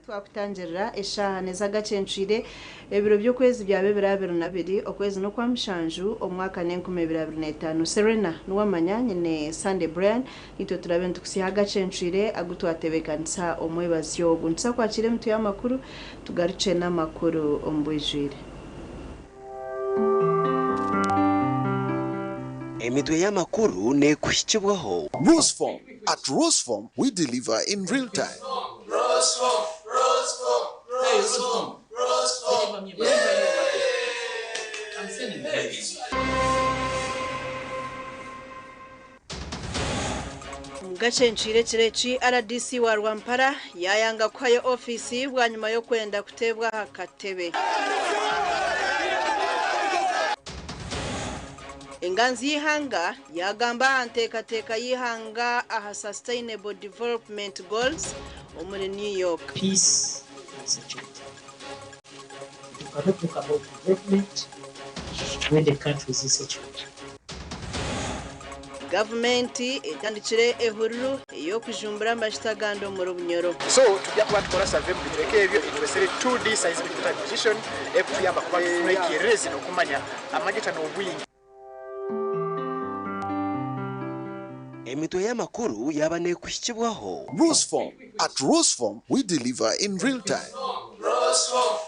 Twakutangirira eshahane z'agacenshire ebiro by'okwezi bya 2022 okwezi no kwa mushanju omwaka ne2025 Serena nuwamanya nyine Sunday Brian ito turabe ntukusiha agacenshire agutwatebekanisa omwebazyo gunsa kwakire mtu y'amakuru tugaruce n'amakuru ombwijire Emitwe y'amakuru ne kuhikibwaho Roseform. At Roseform, we deliver in real time. Roseform. Gacenshire kireki RDC wa Rwampara yayanga kwayo ofisi bwa nyuma yo kwenda kutebwa hakatebe. Inganzi y'ihanga yagamba antekateka y'ihanga aha Sustainable Development Goals muri New York. Peace and security. You cannot talk about development when the country is insecure. Government etandikire ehururu yo kujumbura amashitagando mu Rubunyoro. So tujya kuba tukora survey mu bitweke ebyo itwesere 2D seismic acquisition ekuyamba kuba tufunekireze no kumanya amageta no bwingi. Emitwe y'amakuru yabane kuhikibwaho Roseform. At Roseform, we deliver in real time. Roseform.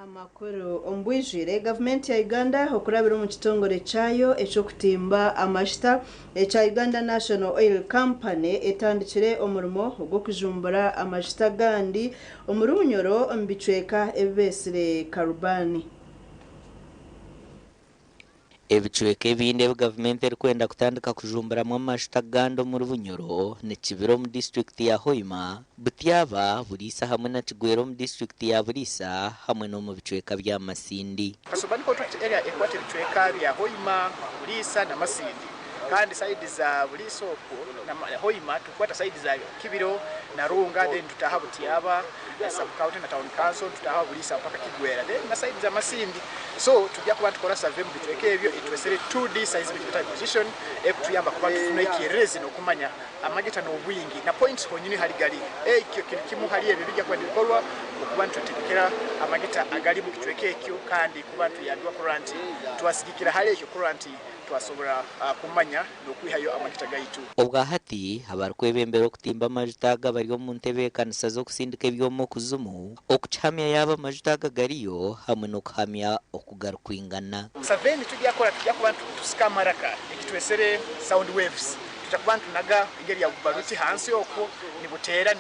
Amakuru ombwijire government ya Uganda okurabira mu kitongore cyayo echo kutimba amashita echa Uganda National Oil Company etandikire omurimo gwo kujumbura amashita gandi omurunyoro mbicweka ebesire karubani. Ebichweke binde government erikwenda kutandika kujumburamu amashita gando mu Rubunyoro ne Kibiro mu district ya Hoima butyaba burisa hamwe na Kigwero mu district ya Burisa hamwe no mu bichweka bya Masindi. Kasobani ko area ekwate bichweka bya Hoima Burisa na Masindi kandi side za Bulisoko na Hoima tukwata side za Kibiro na Runga then tutaha butyaba sub county na town council tutaha Burisa mpaka Kigwera then na side za Masindi. So tujya kuba tukora survey mu bitweke ebyo itwesere 2D seismic acquisition ekuyamba kuba tufunekireze no kumanya amageta no bwingi na points honyine hari gali ekyo kimu hari ebijja kwa bikolwa okuba tutekera amageta agali mu kitweke ekyo kandi kuba tuyandwa current twasigikira hari ekyo current twasobora kumanya no kwihayo amageta gaitu. Obwa hati habarkwebembero kutimba amajitaga bari mu ntebe kanisa zo kusindika ebyomo kuzumu okuchamya yaba amajitaga gariyo hamwe no kuhamya okugarukwingana. Saveni tujya kora tujya kuba tusika maraka ekitwesere sound waves tutakubantu naga ingeri ya baruti hansi oko nibutera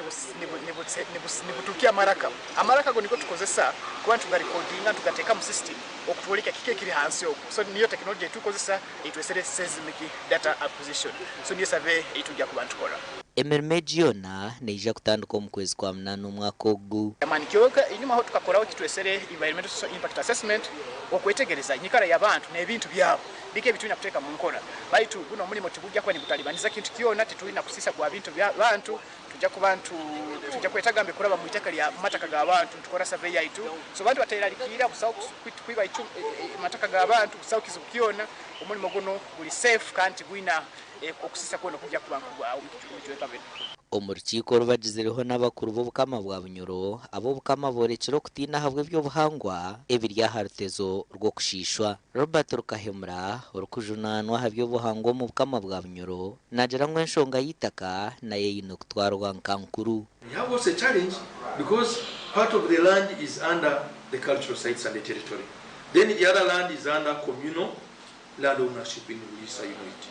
nibutukia maraka amaraka go niko tukozesa kubantu ga recordinga tugateka mu system okutwoleka kike kiri hansi oko so niyo technology tukozesa itwesere seismic data acquisition so niyo survey itujya kubantu kora. Emermegiona neija kutanduka mu kwezi kwa 8 umwaka ogu. Manikyoka inyuma ho tukakoraho kitwesere environmental social impact assessment okwetegereza inyikara y'abantu n'ebintu byabo bike bituna kuteka mu nkora baitu guno mulimo tibujja kwa nibutalibaniza kintu kiona titulina kusisa kwa bintu by'abantu tujja ku bantu tujja kwetagambe kuraba mu itaka lya mataka ga abantu tukora survey yaitu so bantu bateralikira busawo kwiba ichu mataka ga abantu busawo kizukiona omulimo guno guli safe kandi gwina okusisa kwona kujja ku bantu bwa mu kitweka bino. omu rukiiko rubagizireho n'abakuru b'obukama bwa Bunyoro ab'obukama borekire okutiina habwa eby'obuhangwa ebiri aha rutezo rw'okushiishwa. Robert Rukahemura orukujunanwa aha by'obuhangwa omu bukama bwa Bunyoro nagira ngu enshonga y'itaka nayo eine kutwarwa nkankuru. We have also a challenge because part of the land is under the cultural sites and the territory. Then the other land is under communal land ownership in Bulisa unit.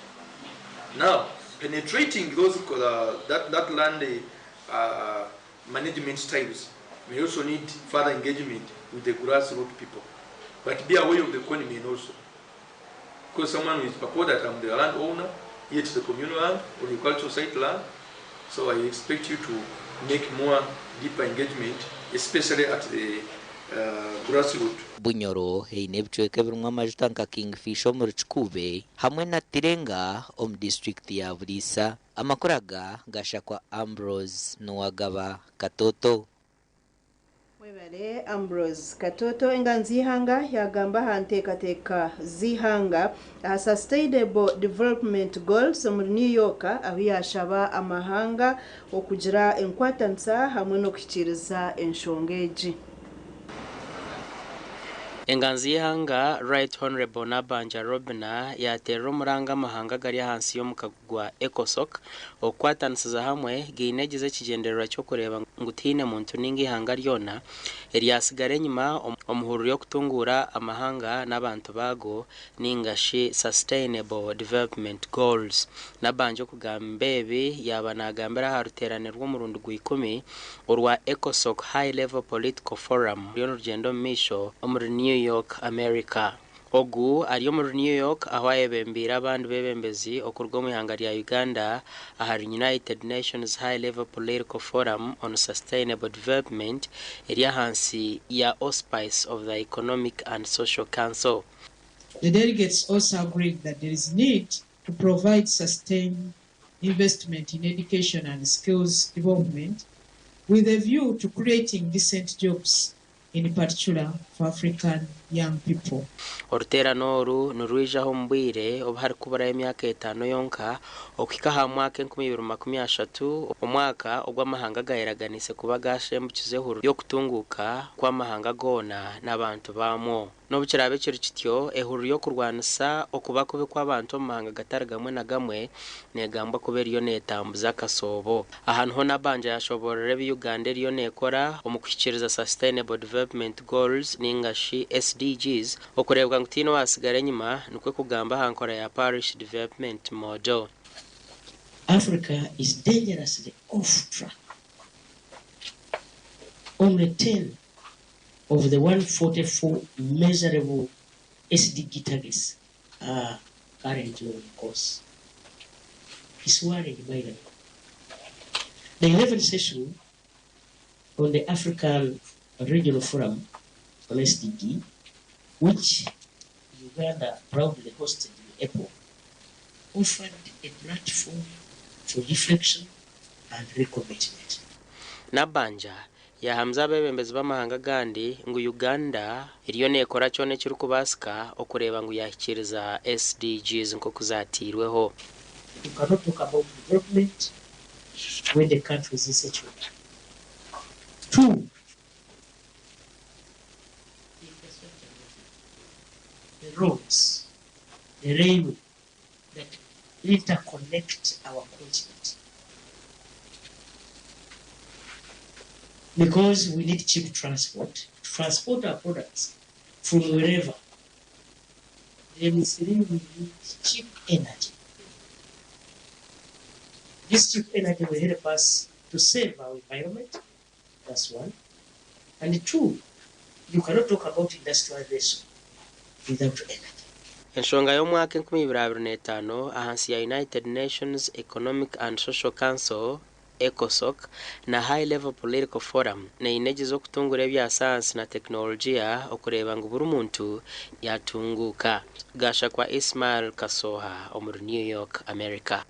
Now, penetrating those that land management styles, we also need further engagement with the grassroots people. But be aware of the economy also. Because someone is proposed that I'm the landowner, yet the communal land or the cultural site land. So I expect you to make more deeper engagement, especially at the grassroots. Bunyoro heine ebicweka ebirimu amajuta nka Kingfisher omu Ruchikube hamwe na Tirenga omu district ya Bulisa. Amakuru aga gashakwa Ambrose Nuwagaba Katoto. Webale Ambrose Katoto. Enganzi y'ihanga yagamba aha nteekateeka z'ihanga aha Sustainable Development Goals muri New York aho yashaba amahanga okugira enkwatanisa hamwe n'okuhikiriza enshonga egi. Enganzi y'ihanga Right Honorable Nabanja Robina yaterera omuranga amahanga gari ahansi y'omukagwa ECOSOC okwatanisiza hamwe giinegize ekigendererwa ky'okureba ngu tiine muntu ninga ihanga ryona eryasigara enyuma omuhururu y'okutungura amahanga n'abantu bago ningashi Sustainable Development Goals. Nabanja okugamba ebi yaba nagambira aha ruterane rw'omurundi gw'10 orwa ECOSOC High Level Political Forum ryo n'urugendo misho omuri New York, America. Ogu ariyo muri New York aho ayebembira abandi bebembezi okurwa mu ihanga rya Uganda ahari United Nations High Level Political Forum on Sustainable Development eri ahansi ya auspice of the Economic and Social Council. The delegates also agreed that there is need to provide sustained investment in education and skills development with a view to creating decent jobs, in particular for African young people. Orutera noru nurwijaho mbwire obahari kubara emyaka 5 yonka okika ha mwaka 2023 omwaka ogw'amahanga gaeraganise kuba gashembukize huru yo kutunguka kw'amahanga gona n'abantu bamwo n'obukirabe kiri kityo ehuru yo kurwanisa okuba kubi kw'abantu omahanga gatari gamwe na gamwe negamba kubera iyo netambuza kasobo ahantu ho Nabanja yashoborera bi Uganda riyo nekora omukushikiriza Sustainable Development Goals ningashi SDGs okurebwa ngutino wasigara nyuma nukwe kugamba hankora ya Parish Development Model. Africa is dangerously off track. Only 10 of the 144 measurable SDG targets are currently on course. It's worrying, by the way. The 11th session on the African Regional Forum on SDG, which Uganda proudly hosted in April, offered a platform for reflection and recommitment. Nabanja yahamza bebembezi b'amahanga gandi ngu Uganda iriyo nekora cyone kiri kubasika okureba ngu yahikiriza SDGs nko kuzatirweho. You cannot talk about development when the country is insecure. 2, the roads, the railway that interconnect our continent. Because we need cheap transport to transport our products from wherever. Then we need cheap energy. This cheap energy will help us to save our environment. That's one. And 2, you cannot talk about industrialization without energy. Enshonga y'omwaka 2025 ahansi ya United Nations Economic and Social Council ECOSOC na High Level Political Forum na inegizo okutungura ebya science na teknolojia okureba ngu buri muntu yatunguka. Gasha kwa Ismail Kasoha omuri New York, America.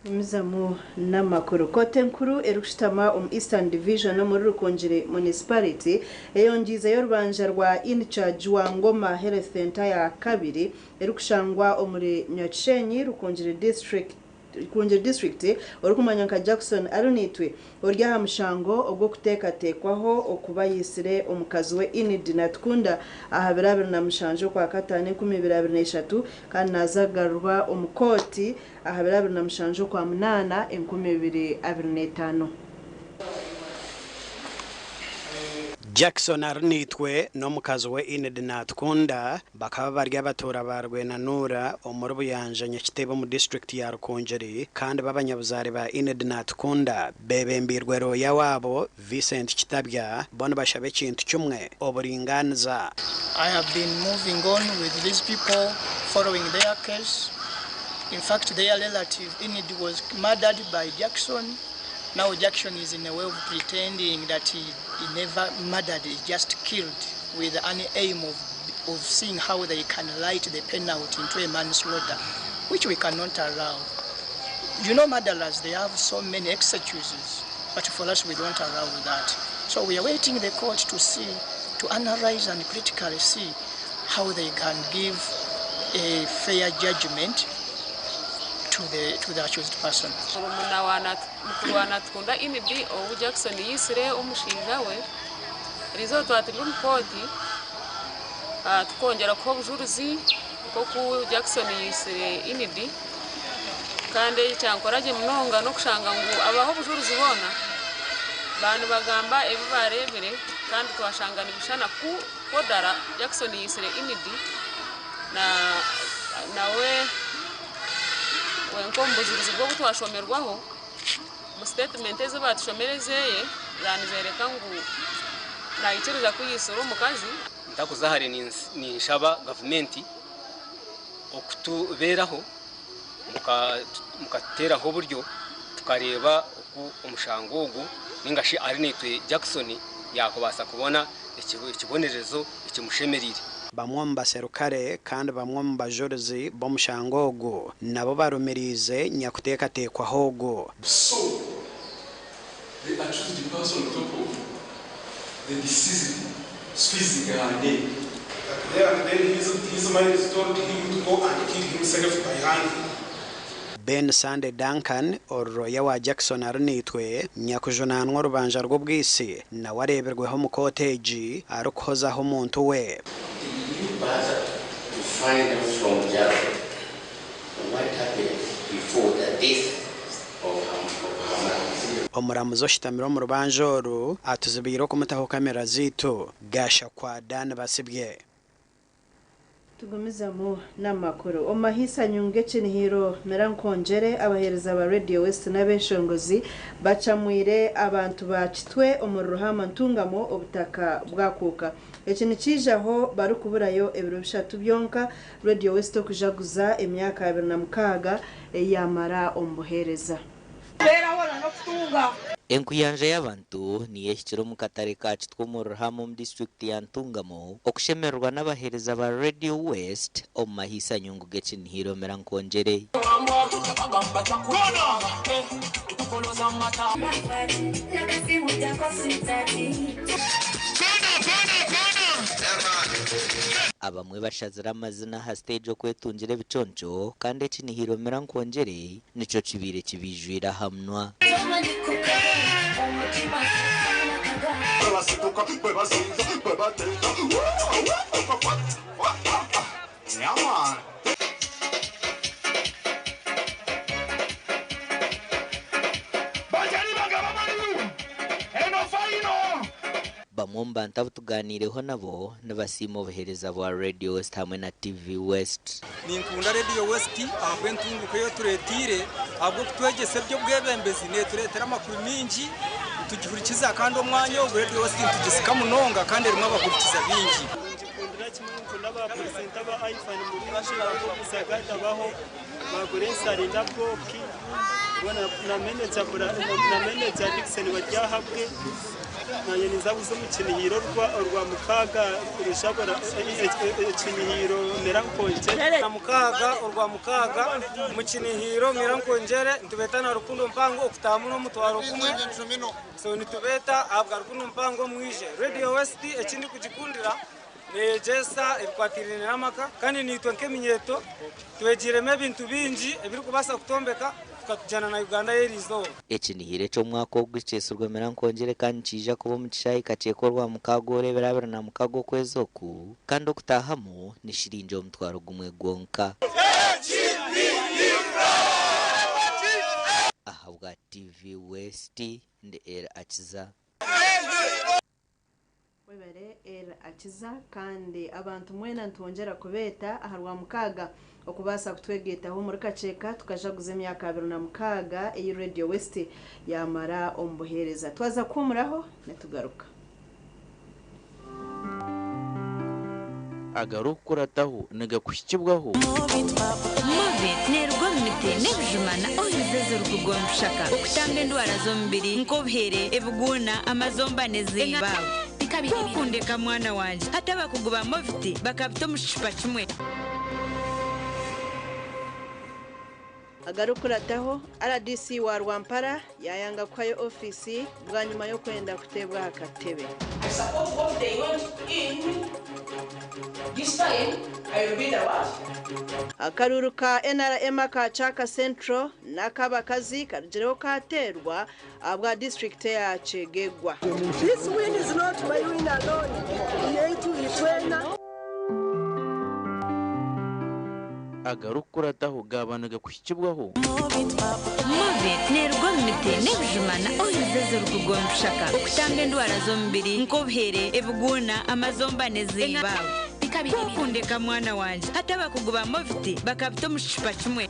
Mizamu n'amakuru kote nkuru erukushitama Eastern Division omuri Rukungiri Municipality eyongize y'orubanja rwa in-charge wa Ngoma Health Center ya kabiri erukushangwa omuri Nyakishenyi Rukungiri District district orikumanya nka Jackson Arunitwe orya mushango ogwo kutekatekwaho okuba yisire omukazi we Inid Natkunda aha 2007 kwa katane 2023 kandi nazagarwa omukoti aha 2007 kwa munana 2025. Jackson Arnitwe n'omukazi we Inid Natkunda bakaba barya batora barwe na Nura omurubu yanje nyakitebo mu district ya Rukongeri kandi babanyabuzare ba Inid Natkunda bebembirwe roya wabo Vincent Kitabya bono bashabe kintu cyumwe oburinganiza. I have been moving on with these people following their case. In fact, their relative Inid was murdered by Jackson. Now Jackson is in a way of pretending that he never murdered, he just killed with an aim of seeing how they can light the penalty into a manslaughter, which we cannot allow. You know, murderers, they have so many excuses, but for us, we don't allow that. So we are waiting the court to analyze and critically see how they can give a fair judgment to the accused person. Mukwana Tkunda Inidi ou Jackson yisire umushinga we rizo twatiri umukoti tukongera ko bujuruzi ko ku Jackson yisire Inidi kandi cyankoraje munonga no kushanga ngo abaho bujuruzi bona bantu bagamba ebibarebere kandi twashangana bishana ku kodara Jackson yisire Inidi nawe wenkombujuruzi bwo twashomerwaho mu statement ezo batushomerezeye zanizereka ngo nayikiriza kuyisura umukazi ndakuzahare ni nshaba government okutuberaho mukateraho buryo tukareba uko umushango ugu ningashi Arnitwe Jackson yakobasa kubona ikibonerezo ikimushemerire. Bamwe mu baserukare kandi bamwe mu bajurizi bo mushango ugu nabo barumirize nyakutekatekwa hogo. So they accuse the person on top of the deceased squeezing her neck. And then his mind told him to go and kill himself by hand. Ben Sande Duncan oroya wa Jackson Arnitwe nyakujunanwa rubanja rw'ubwisi na wareberweho mu cottage arukozaho umuntu we. To find out from Jackson what happened before the death of Haman. Omuramuzo shitamiro mu rubanjoro atuzibiro kumutaho kamera zito gasha kwa Dan basibye. Tugumiza mu namakuru omahisa nyunge Kinihiro Merankongere abahereza ba Radio West n'abeshongozi bacamwire abantu bacitwe omurruhama ntungamo obutaka bwakuka ekini kijaho barukuburayo ebiro bishatu byonka Radio West okujaguza emyaka 2006 yamara ombuhereza Enkuyanje y'abantu niye hikiro mu katare kacitwa mu Ruhamo mu district ya Ntungamo okushemerwa n'abahereza ba Radio West omahisa nyunguge Kinihiro Merankongere. Abamwe bashazira amazina ha stage okwetungire biconco kandi Kinihiro Merankongere nico kibire kibijwira hamnwa. Bamwomba ntabutuganireho nabo nabasimo bohereza bwa Radio West hamwe na TV West. Ninkunda Radio West ahubwo ntunguko yo turetire ahubwo twegese byo bwebembezi ne turetera amakuru mingi tugihurikiza kandi umwanya wo Radio West tugisika munonga kandi rimwe abakurikiza bingi. Ndikundira kimwe nkunda ba presenter ba iPhone muri bashira ko bisagata baho bagore sarinda bwoki bona na manager Dixon bajyahabwe naye nizabuze mu Kinihiro rwa mukaga urushabora Kinihiro Merankongere na mukaga urwa mukaga mu Kinihiro Merankongere ntubetana rukundo mpango okutamu no mutwaro kumwe so nitubeta abwa rukundo mpango mwije Radio West ekindi kugikundira nejesa ebikwatirine n'amaka kandi nitwe nk'eminyeto twegiremu ebintu bingi ebiri kubasa kutombeka tukatujyana na Uganda yerizo. Eki ni hire cy'umwaka w'ugwicesurwa merankongere kandi kija kuba mu kishayi kacekorwa mu kagore berabera na mukago kwezoku kandi okutahamo ni shiringi omutwaro gumwe gwonka. Ahabwa TV West ndi era akiza. Webere era akiza kandi abantu mwena ntwongera kubeta aharwa mukaga okubasa kutwegetaho muri kaceka tukajaguza emyaka 26 iyi Radio West yamara ombuhereza twaza kumuraho netugaruka. Agarukurataho negakushikibwaho Movit nerwo mite nebjumana oyizeze rukugonshaka okutanga endwara zombiri nkobhere ebuguna amazomba nezibawe tukundeka mwana wanje hata bakuguba Movit bakabito mushipa kimwe. Agarukurataho RDC wa Rwampara yayanga kwayo ofisi bwa nyuma yo kwenda kutebwa akatebe. I support what they want in. This time, I will be the what? Akaruruka NRM ka Chaka Central nakabakazi karugireho katerwa abwa district ya Chegegwa. This win is not my win alone. Yetu itwena. Agarukurataho gabanaga kushikibwaho Movit nerwo mite nebjumana oyizeze rukugonshaka okutanga endwara zombiri nkobhere ebuguna amazomba nezibawe tukundeka mwana wanje hata bakuguba Movit bakabito mushipa kimwe.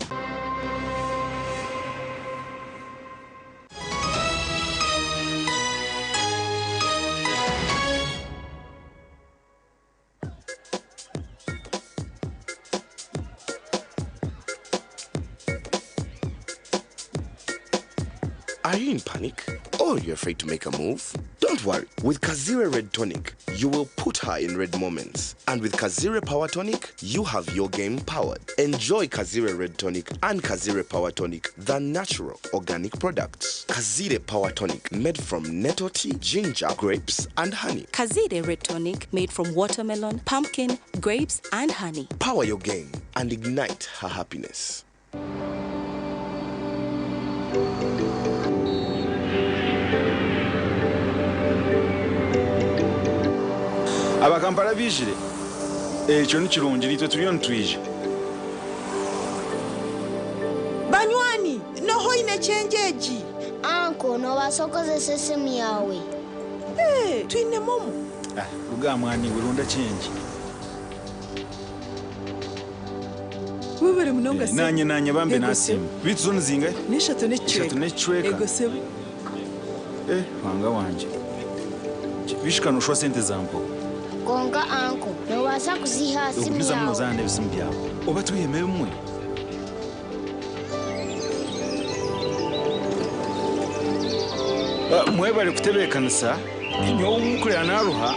Are you in panic? Or you're afraid to make a move? Don't worry. With Kazire Red Tonic, you will put her in red moments. And with Kazire Power Tonic, you have your game powered. Enjoy Kazire Red Tonic and Kazire Power Tonic, the natural organic products. Kazire Power Tonic, made from nettle tea, ginger, grapes, and honey. Kazire Red Tonic, made from watermelon, pumpkin, grapes, and honey. Power your game and ignite her happiness. Abakampala bijire ekyo ni kirungi litwe tuliyo ntwije Banywani noho ine chenjeji anko no basokozesa esimu yawe twine momo ruga mwani wirunda chenji webere munonga nanye bambe nasimu bitu zone zinga neshatu nechweka ego sebe wanga wanje bishikano shwa sente zampo konga anko no basa kuziha simu yawe yawe muzane bisimu byawe oba tuyemeye umwe mwebale kutebekanisa inyo umukurira naruha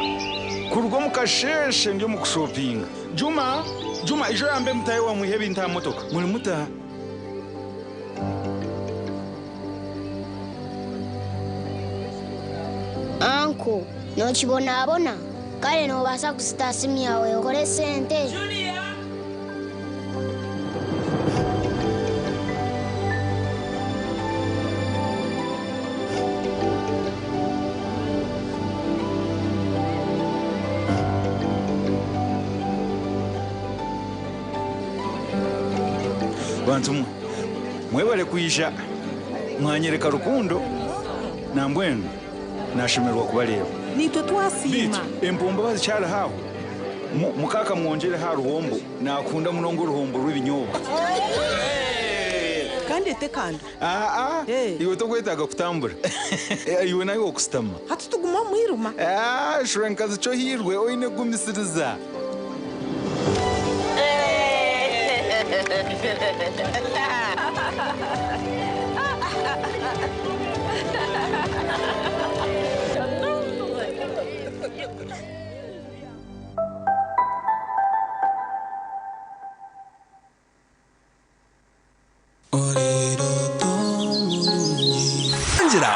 kurugo mukasheshe ndio mukushopinga Juma ijo yambe mutaye wa muhebe nta motoka muri muta anko no kibonabona kale no basa kusita simu yawe okole sente bantu mwebale kuyisha mwanyereka rukundo nambwenu nashimirwa kubareba nitwe twasima empombo bazicara hawo mukaka mwongere ha ruhombo nakunda munongo ruhombo rw'ibinyobwa kandi etekando iwe togwetaga kutambura iwe nayo okustama hati tuguma mwiruma shrenkazi cyo hirwe oine gumisiriza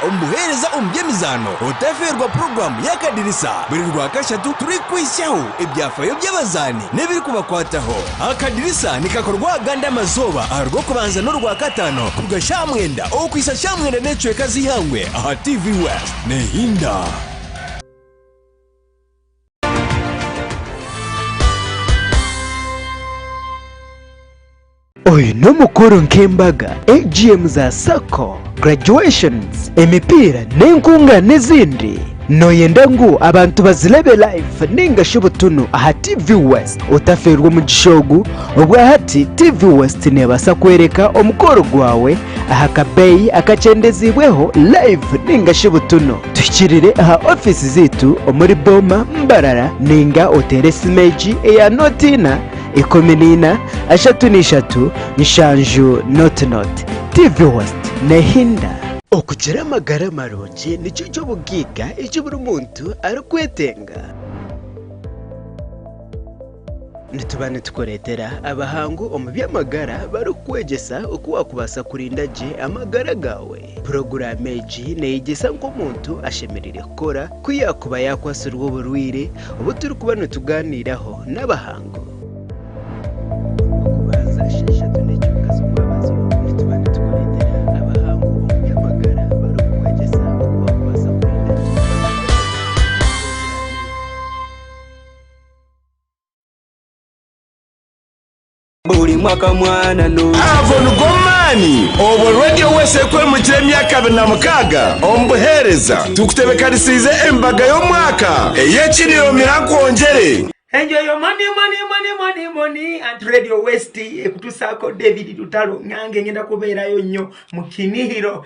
ombuhereza ombyemizano otaferwa program y'akadirisa buri rwakashatu turi kwishaho ibyafayo by'abazani n'ibiri kubakwataho. Akadirisa nikakorwa ganda mazoba arwo kubanza no rwakatano kugashamwenda okwisa shamwenda necwe kazihangwe aha TV West nehinda. Oyu no mukuru nk'embaga AGM za Sako, graduations, emipira n'enkunga n'izindi. Noyenda ngu abantu bazilebe live ninga shubutunu aha TV West utaferwa mu gishogu ubwa hati TV West nebasa kwereka omukoro gwawe aha kabeyi akacendezibweho live ninga shubutunu. Tukirire aha office zitu omuri Boma Mbarara ninga oteresi meji eya notina 13 nishanju not TV West nehinda. Okugira amagara marungi nicyo cyo bugiga icyo buri muntu arikwetenga. Nitubane tukoretera abahangu omu by'amagara barukwegesa uko wakubasa kurindaje amagara gawe. Programme eji neyigesa nk'omuntu ashemerere kukora kuyakuba yakwasirwa oburwire obu turi kuba nituganiraho n'abahangu. Buri mwaka mwana no Avon Gomani obo radio wese kwe mu myaka 26 ombuhereza tukutebekarisize embaga yo mwaka eyekiriyo mirakongere. Enjoy your money and Radio West ekutusako David Tutalo nyange ngenda kubeerayo nnyo mu Kinihiro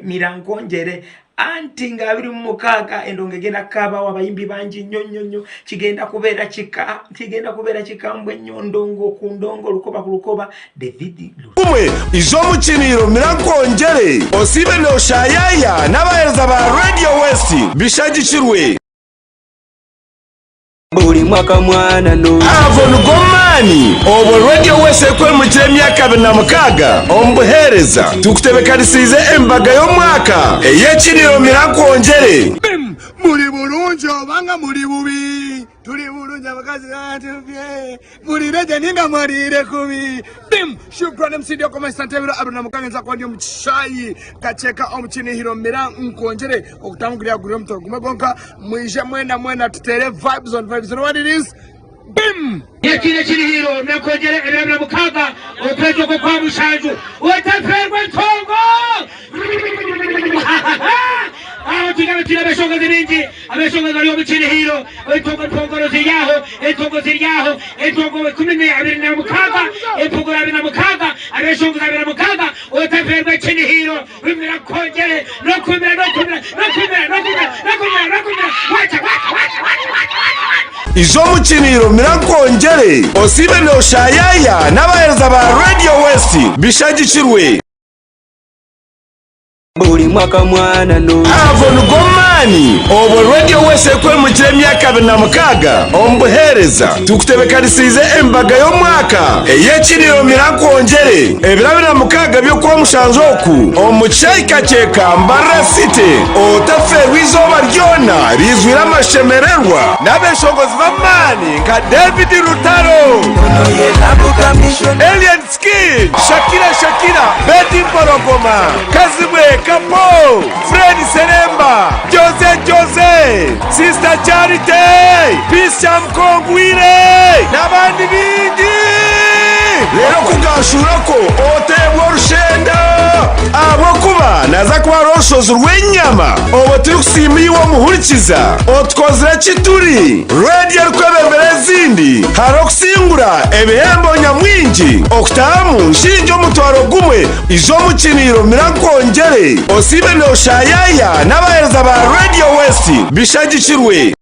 mirankongere anti nga 26 endonge genda kaba wabayimbi banji nnyonnyo kigenda kubeera kikambwe nnyo ndongo ku ndongo lukoba ku lukoba David umwe izo mu Kinihiro mirankongere osibe no shayaya n'abahereza ba Radio West bishagikirwe. Buri mwaka mwana no Avon Gomani obo radio wese kwe mu myaka 26 ombuhereza tukutebekarisize embaga yo mwaka eyekiriyo mirakongere. Muri bulungi obanga muri bubi tuli bulungi abakazi batubye muri beje ninga marire kubi bim shukrani msidio koma santebiro abuna mukangenza kwa ndio mchayi kacheka omukinihiro mirankongere okutangulira guri omutogume gonka mwije mwena tutere vibes on vibes. You know what it is? Bim! Yekine Kinihiro mirankongere ebirabira mukaga okwejo ko kwa mushanju otaferwa ntongo tigana beshonga ziringi abeshonga bari mu Kinihiro entongo ziryaho entongo kumene abirina mukaga entongo abirina mukaga abeshonga abirina mukaga otaferwa Kinihiro mirankongere no kumira izo mu Kinihiro mirakongere osibe no shayaya n'abahereza ba Radio West bishagikirwe. Buri mwaka mwana no Avon Gomani obo radio wese kwe mu myaka 26 ombuhereza tukutebekarisize embaga yo mwaka eyekiriyo mirakongere ebirabira mukaga byo kwa mushanjoku omucyayikacheka Mbara City otaferwa izoba ryona rizwira amashemererwa n'abeshongozi b'amani nka David Rutaro Alien Skin Shakira Betty Porogoma Kazibwe Kapo Fred Seremba Jose Sister Charity Peace Mkongwire n'abandi bingi. Rero kugashurako otebwa rushenda abo kuba naza kuba roshozo rw'enyama obo turi kusimbiwa muhurikiza otkozera kituri radio rwebembere zindi haro kusingura ebihembo nyamwingi okutamu nshinjo mutwaro gumwe izo mu Kinihiro mirakongere osibe no shayaya n'abahereza ba Radio West bishagikirwe.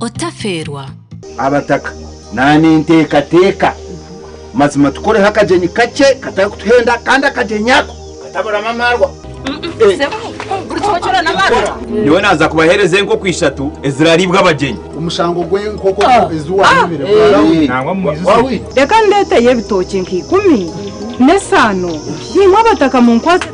Otaferwa abataka nani nteka mazima tukore hakajenyi kake katakutuhenda kandi akajenyako katabura mamarwa niwe naza kubahereza enkoko 3 eziraribwa abageni umushango gw'enkoko ezuwanyibire nangwa mwizu reka ndeteye ibitoki nk'ikumi n'esano yinkwa bataka mu nkwasi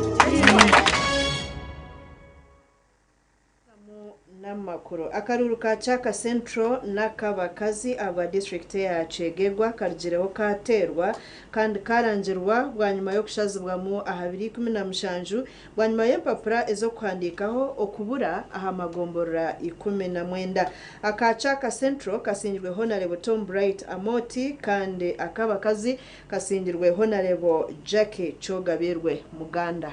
n'amakuru akaruru ka Chaka Central n'akabakazi agwa district ya Chegegwa kargireho katerwa kandi karangirwa bwa nyuma yo kushazibwamo ahabiri 17 bwa nyuma y'empapura ezo kwandikaho okubura aha magomborora 19 aka Chaka Central kasingirwe Honorable Tom Bright Amoti kandi akabakazi kasingirwe Honorable Jackie Chogabirwe Muganda.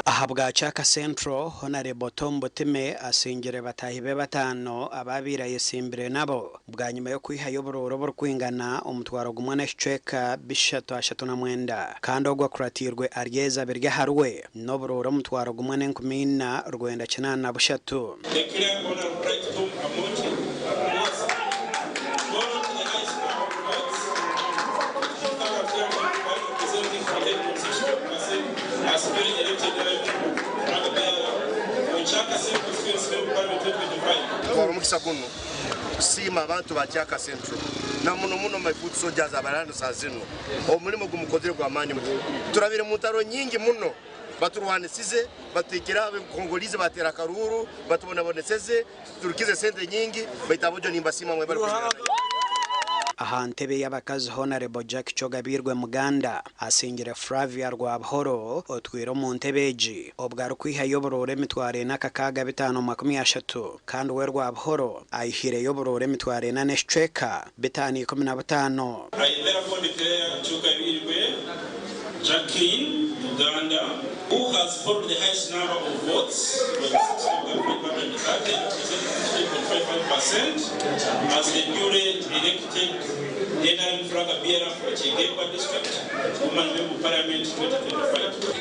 aha bwa Chaka Central Honorable Tom Botime asingire batahibe batano ababiraye simbire nabo bwa nyuma yo kwihayobororo burkwingana umutwaro gumwe n'eshweka bishatu ashatu na mwenda kandi ogwa kuratirwe aryeza birya harwe no buroro umutwaro gumwe n'enkumina rwenda kinana na bushatu. Mukisa kuno kusima abantu ba Chaka Central na muno my food soldiers abarando sazino omulimo gumukozere kwa mani turabire mutaro nyingi muno baturwanisize batekera kongolize batera karuru batubona boneseze turukize sente nyingi baitabojo nimba sima mwe bari aha ntebe y'abakazi Honorable Jack Chogabirwe Muganda asingire Flavia Rwabhoro otwiro mu ntebeji obwaro kwihayoborore mitware n'akakaga 530 kandi we Rwabhoro ayihire yoborore mitware na neshweka 515. I therefore declare Chogabirwe Jacqueline Uganda, who has voted the highest number of votes, 3.55%, as the newly elected NRM flag bearer for Chegegwa district, Woman Member Parliament 2025.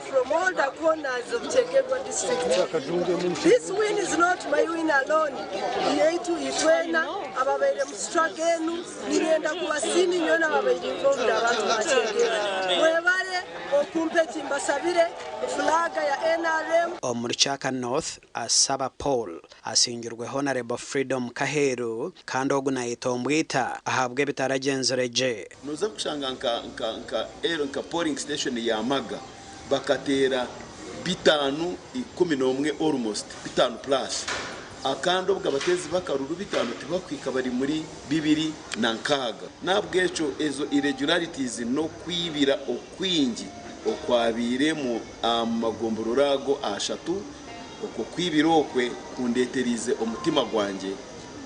From all the corners of Chegegwa district. This win is not my win alone. Yetu itwena ababere mstragenu nirenda kuwasini nyona babere involved abantu ba Chegegwa. Mwebale okumpeti mbasabire flaga ya NRM. Omuri Chaka North asaba Paul asingirwe Honorable Freedom Kaheru kandi oguna itombwita ahabwe bitaragenzereje. Noza kushanga nka polling station ya Maga bakatera 511 almost 5 plus akando bw'abatezi bakaruru 5 tibakwika bari muri 2 na nkaga nabwecho ezo irregularities no kwibira okwingi okwabire mu amagomborurago ashatu uko kwibirokwe kundeterize umutima gwanje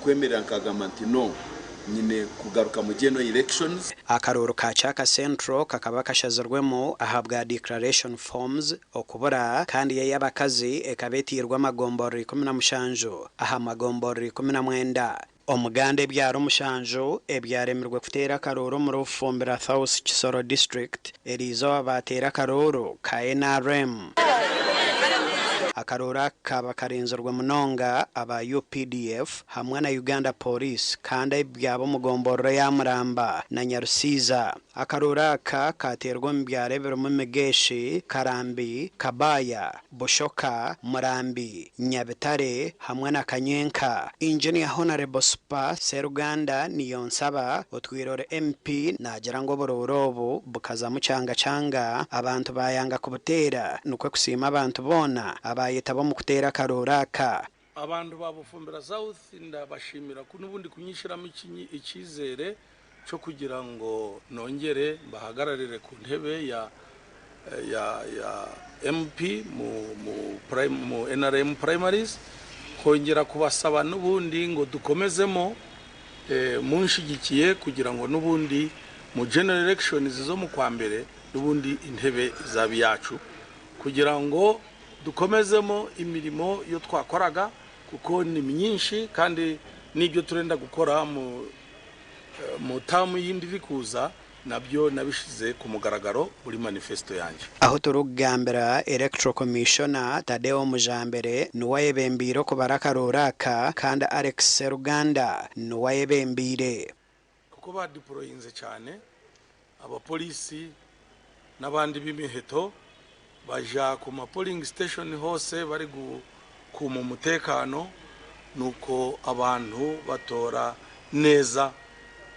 kwemerera nkagamanti no nyine kugaruka mu geno elections. Akaruru ka Chaka Central kakaba kashazirwemo ahabwa declaration forms okubura kandi y'abakazi ekabetirwa amagombori 17 aha magombori 19 omugande byaro mushanjo ebyaremerwe kutera karoro mu rufumbira South Kisoro district erizo abatera karoro ka NRM. Akarora kaba karenzerwa munonga aba UPDF hamwe na Uganda Police kandi byabo mugomboro ya Muramba na Nyarusiza. Akarora katerwa mbyarebero mu Megeshi, Karambi, Kabaya, Boshoka, Murambi, Nyabetare hamwe na Kanyenka. Engineer Honorable Spa Seruganda Niyonsaba otwirore MP nagira ngo bororobo bukaza mucanga canga abantu bayanga kubutera nukwe kusima abantu bona abayetabo mu kutera karoraka. Abantu babufumbira South ndabashimira kunubundi kunyishiramo ikizere cyo kugira ngo nongere bahagararire ku ntebe ya MP mu NRM primaries kongera kubasaba nubundi ngo dukomezemo munshigikiye kugira ngo nubundi mu general elections zo mu kwambere nubundi intebe zabi yacu kugira ngo dukomezemo imirimo yo twakoraga kuko ni myinshi kandi nibyo turenda gukora mu tamu yindi bikuza nabyo nabishize ku mugaragaro buri manifesto yanje. Aho turugambira Electoral Commissioner Tadeo Mujambere nuwayebembiro ko barakaroraka kandi Alex Seruganda nuwayebembire kuko ba deployinze cyane abapolisi n'abandi b'imiheto baja ku ma polling station hose bari kuma umutekano nuko abantu batora neza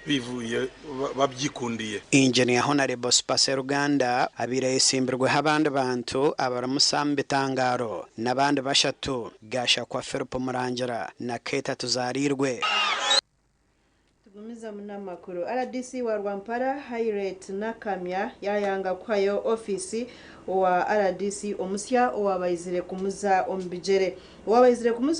bivuye babyikundiye. Engineer Honorable Space Ruganda abire isimbirweho abandi bantu abaramusamba itangaro n'abandi bashatu gasha kwa Philip Murangira na Keta Tuzarirwe. Tugumiza munamakuru RDC wa Rwampara Highlight na Kamya yayanga kwayo ofisi wa RDC omusya owabayizire kumuza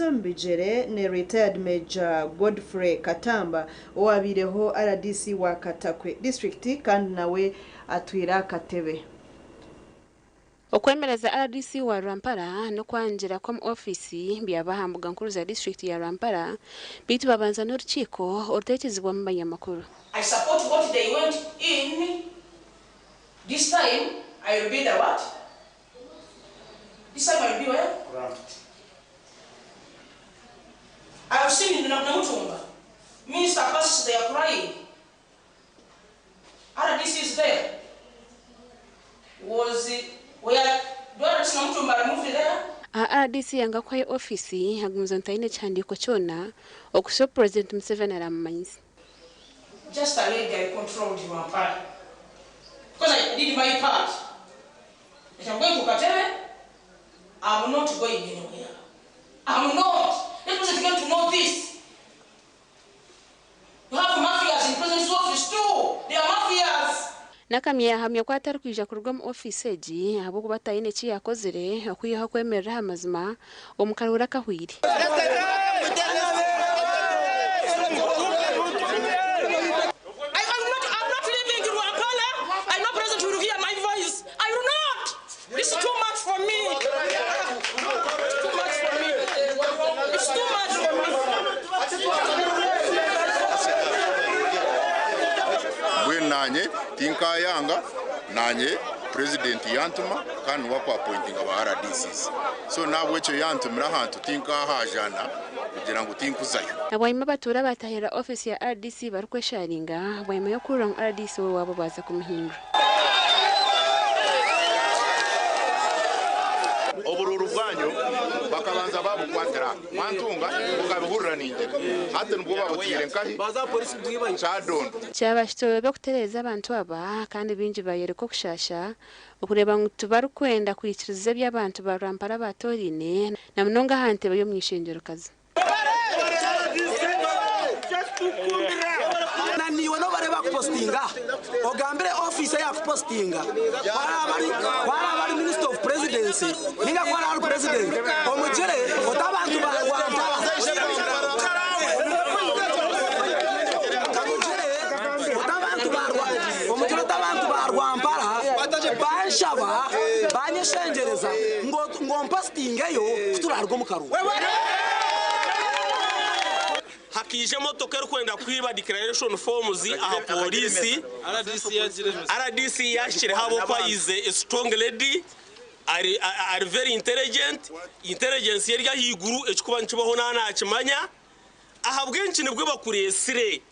ombijere ne retired Major Godfrey Katamba owabireho RDC wa Katakwe district kandi nawe atwira Katebe. Okwemereza RDC wa Rwampara no kwangira kwa ofisi byabahambuga nkuru za district ya Rwampara bitu babanza n'urukiko orutekerezwa mu banyamakuru. I support what they went in. This time I will be the what? This time I will be where? I have seen in the Namutumba. Minister passes, they are crying. RDC is there. Was it where Doris Namutumba removed there? RDC yanga kwa ofisi hagumza ntaine chandiko chona okusho President Museveni aramanyiza. Just a leg I controlled you on fire. Because I did my part. If I'm going to Katebe, I'm not going anywhere. I'm not. Let us get to know this. You have mafias in President's office too. They are mafias. Nakamya hamya kwa tarkwija kurwa mu office eji abo kubatayine ki yakozere akuyeho kwemerera amazima omukarura kahwiri. This is too much for me. It's too much for me. It's too much for me. When nanye tinka yanga nanye president yantuma kan wako appointing aba RDCs. So na wecho yantumira hantu tinka hajana kugira ngo tinkuzayo. Abayima batura batahera office ya RDC barukwesharinga abayima yo kurang RDC wabo baza kumuhindura. Obururu bwanyu bakabanza babukwatira mantunga ukabihurira n'ingere hate nubwo babutire nkahi baza polisi bwiba chadon cyabashitowe bakutereza abantu aba kandi binji bayereko kushasha ukureba ngutubaru kwenda kwikiriza by'abantu ba Rwampara batorine na mnonga hante bayo mwishengero kazi niwe no bareba kupostinga ogambire office ya kupostinga wala minister of presidency ninga kwa al president omujere otabantu ba Rwampara otabantu ba Rwampara banshaba banyeshengereza ngo postinga yo turarwo mukaru hakije motoka yo kwenda kwiba declaration forms aha polisi RDC yashire habo kwa is a strong lady are very intelligence yari yiguru ekikuba nkibaho nana akimanya aha bwenci nibwo bakuresire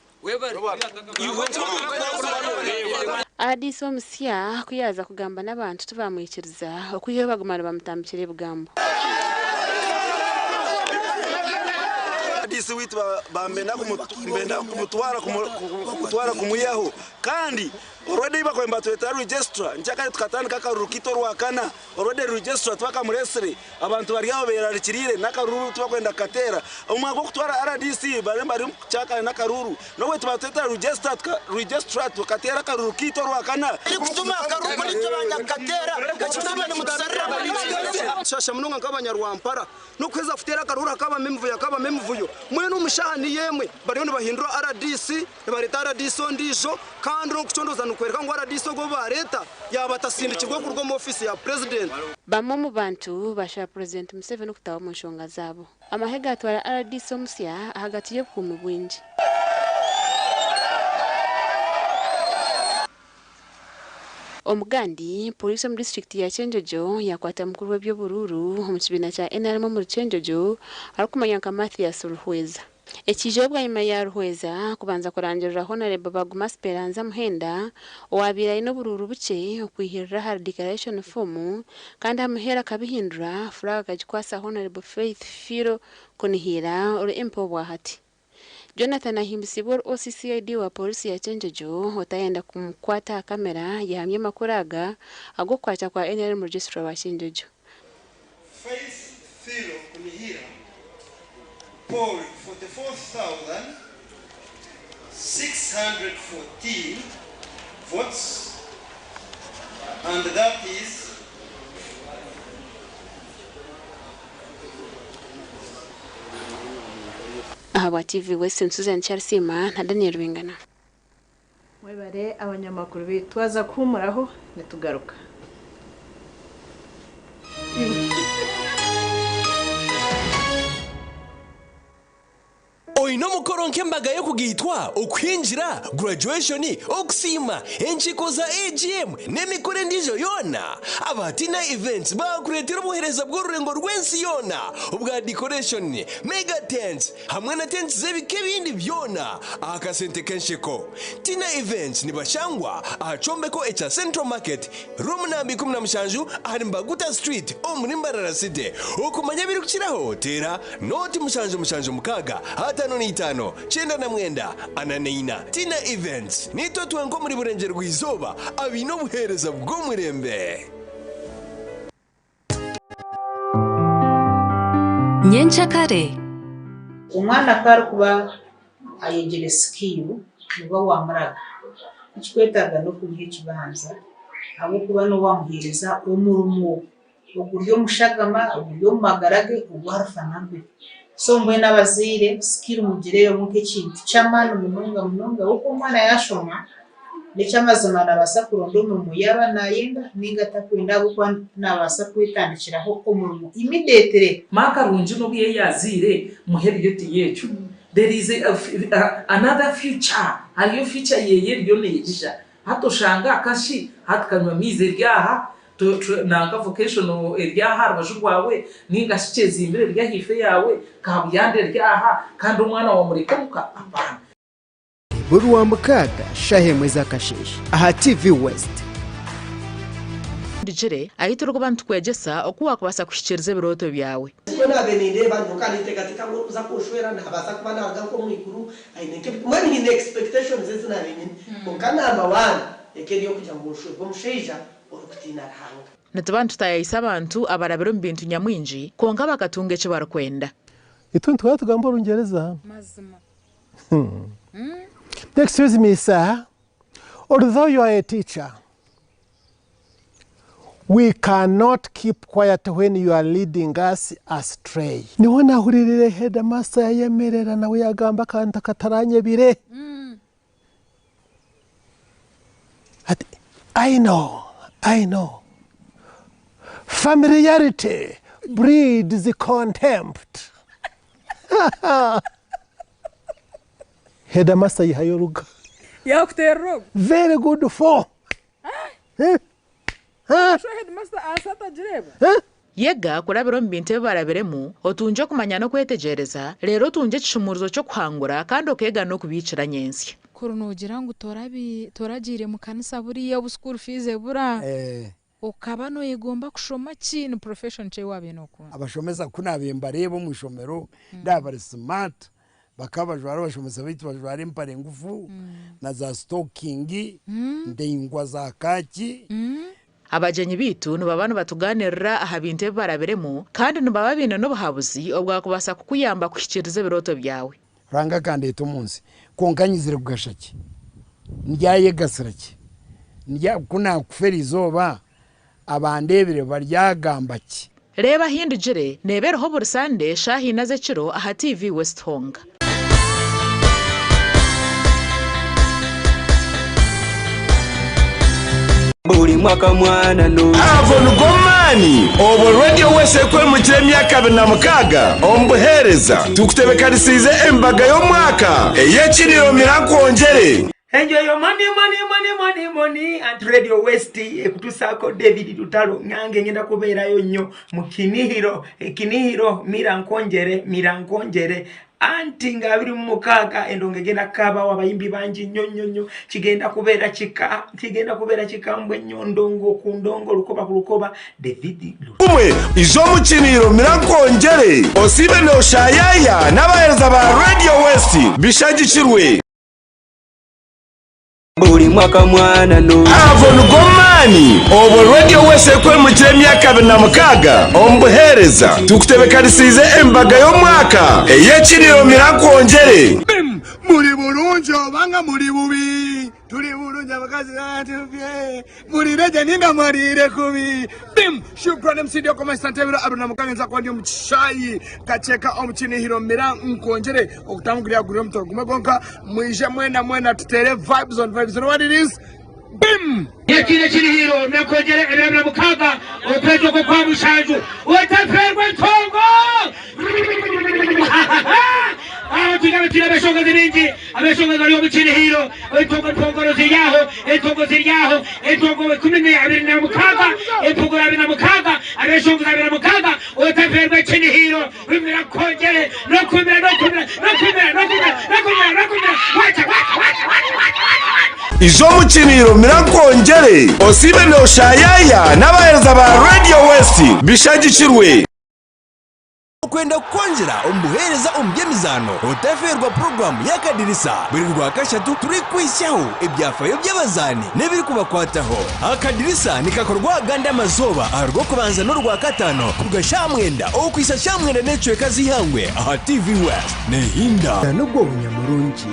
RDC omusya kuyaza kugamba n'abantu tubamwikiriza okuyo bagumana bamutambikire bugambo. RDC witu bambenda kumutwara kumuyaho kandi already bakwemba tweta register nchaka tukatandika karukito rwakana already register twaka muresere abantu bari aho berarikirire nakaruru twakwenda katera umwako kutwara RDC baremba chaka nakaruru nowe twateta register tukatera karukito rwakana kutuma karuru muri tubanya katera gachitama ni mutasarra shasha munonga nk'abanyarwampara no kweza futera karuru akaba memvuyo mwe no mushani yemwe bari no bahindura RDC bareta RDC ondijo kandi no kuchondoza nukwereka ngo RDC go bareta yabatasindikirwa kurwo mu office ya president. Bamwe mu bantu basha President Museveni kutawa mu nshonga zabo amahega atwara RDC omusya hagati yo ku mubwinji. Omugandi police mu district ya Chenjojo yakwata mukuru w'ebyo bururu mu kibina cha NRM mu Chenjojo alikumanya nka Mathias Ruhweza. ekijobwa nyuma ya ruhweza kubanza kurangirira Honorable Baguma Speranza Muhenda owabira n'obururu buke okwihirira har declaration form kandi amuhera kabihindura furaga kajikwasa Honorable Faith Firo kunihira uri empo bwahati Jonathan Ahimbisibor OCCID wa polisi ya Chenjejo otayenda kumkwata kamera yahamye makuraga agokwacha kwa NRM registrar wa Chenjejo. Faith Firo kunihira poll 44,614 votes, and that is Awa TV Western Susan Charsima na Daniel Wingana. Mwebare abanyamakuru bitwaza kumuraho nitugaruka. Oino mukoro nkembaga yo kugitwa okwinjira graduation okusima enchiko za AGM nemikore ndijo yona abatina events bakuretera obuhereza bw'orurengo rwensi yona obwa decoration mega tents hamwe na tents zebike bindi byona akasente kenshiko tina events nibashangwa achombeko echa Central Market room nambi 17 ari Mbaguta Street omurimbarara city okumanya biri kukiraho tera noti mushanjo mukaga hata no itano chenda na mwenda ananeina tina events nito twengo muri burengero rwizoba abino buhereza bwo murembe Nyenchakare umwana kwari kuba ayegere skill nibo wamuraga ikikwetaga no kugiha ikibanza abo kuba no wamuhereza umurumo uburyo mushagama uburyo magarage ubwarfanambe so mbwe n'abazire skill mugireyo muke kintu cyamana mununga uko umwana yashoma n'cyamazana basa kurondo mu yaba nayenda ningata kwenda gukwa nabasa kwitandikiraho umurimo immediately maka runji no biye yazire muhebyo tiyecu there is another future hariyo future yeye ryo negisha hatoshanga akashi hatkanywa mize ryaha nanga vocational eryaha rwajurwawe ningashikeze imbere ryahife yawe kabuyande ryaha kandi umwana wa murikomuka abana Burwa mukaga shahemwe zakashishi aha TV West Ndijere ayiturwa bantu kwegesa okuwa kubasa kushikiriza biroto byawe Kona beninde bantu kandi tekatika ngo uza kushwera nabasa kuba naga ko mwikuru ayineke mani in expectations zina binini ukana abawana ekeri yo kujya mu shwe bomusheja okutina rahanga Natabantu tayisa abantu abarabero mbintu nyamwinji konga bakatunge cyo barakwenda Ituntu twatugamba rungereza mazima Excuse me, sir. Although you are a teacher, we cannot keep quiet when you are leading us astray. Niwana huririre headmaster yemerera nawe yagamba kanta kataranye bire. I know. Familiarity breeds contempt. Headmaster yihayoruga. Yakutero. Very good for. Sho headmaster asata jireba. Yega kurabiro mbinte baraberemu otunje kumanya no kwetegereza rero tunje cishumuruzo cyo kwangura kandi okega no kubicira nyensi. Kurunugira ngo toragire mu kanisa buriya bu school fees bura. Ukaba no yegomba kushoma kintu profession cye wabenoko. Abashomeza kunabemba rebo mu shomero ndabari smart. Bakabajwara bashomeza bitu bajwara impare ngufu na za stocking ndengwa za kaki abajenyi bitu nubabana batuganirira aha binte baraberemo kandi nubababina no bahabuzi obwakubasa kukuyamba kushikiriza biroto byawe ranga kandi eto munsi konkanyizire kugashaki ndyaye gasiraki ndya kuna kuferizoba abandebere baryagambaki reba hindujire nebereho bursande shahi naze ciro aha TV West Honga buri mwaka mwana no Avon Gomani obo radio wese kwe mu myaka 26 ombuhereza tukutebekanisize embaga yo mwaka eyekiriyo mirakongere Enjoy your money at Radio West ekutusako David Tutalo nyange ngenda kubeerayo nnyo mu Kinihiro Mirankongere anti nga 26 endonge genda kaba wabayimbi banji nnyo kigenda kubeera kikambwe nnyo ndongo ku ndongo lukoba David umwe izo mu Kinihiro Mirankongere osibe no shayaya n'abahereza ba Radio West bishagikirwe buri mwaka mwana no Avon Gomani obo Radio West kwe mu myaka 26 ombuhereza tukutebekanisize embaga yo mwaka eyekiniro Mirankongere muri bulungi obanga muri bubi tuli bulungi abakazi batubye muri reje ninga marire kubi bim shukrani msidio kwa Santebiro Abdul Mukange nza kwa ndio mchishayi kacheka omukinihiro Mirankongere okutamugirya guri omuto gumagonka mwije mwena tutere vibes on vibes. You know what it is? Bim! Yekine Kinihiro Mirankongere Abdul Mukange opejo ko kwa mushanju otaperwa ntongo Tigana abeshonga ziringi abeshonga zari omukinihiro entongo ziryaho entongo 26 entongo 26 abeshonga 26 otaperwa Kinihiro Mirankongere no kumira wacha izo mu Kinihiro Mirankongere osibe no shayaya n'abahereza ba Radio West bishagikirwe kwenda kongera umuhereza umbyemizano utaferwa program y'akadirisa buri rwakashatu turi kwishaho ibyafayo by'abazani nebiri kubakwataho akadirisa nikakorwa ganda amazoba arwo kubanza no rwakatano kugashamwenda o kwisa shamwenda necwe kazihangwe aha TV West nehinda nubwo bunyamurungi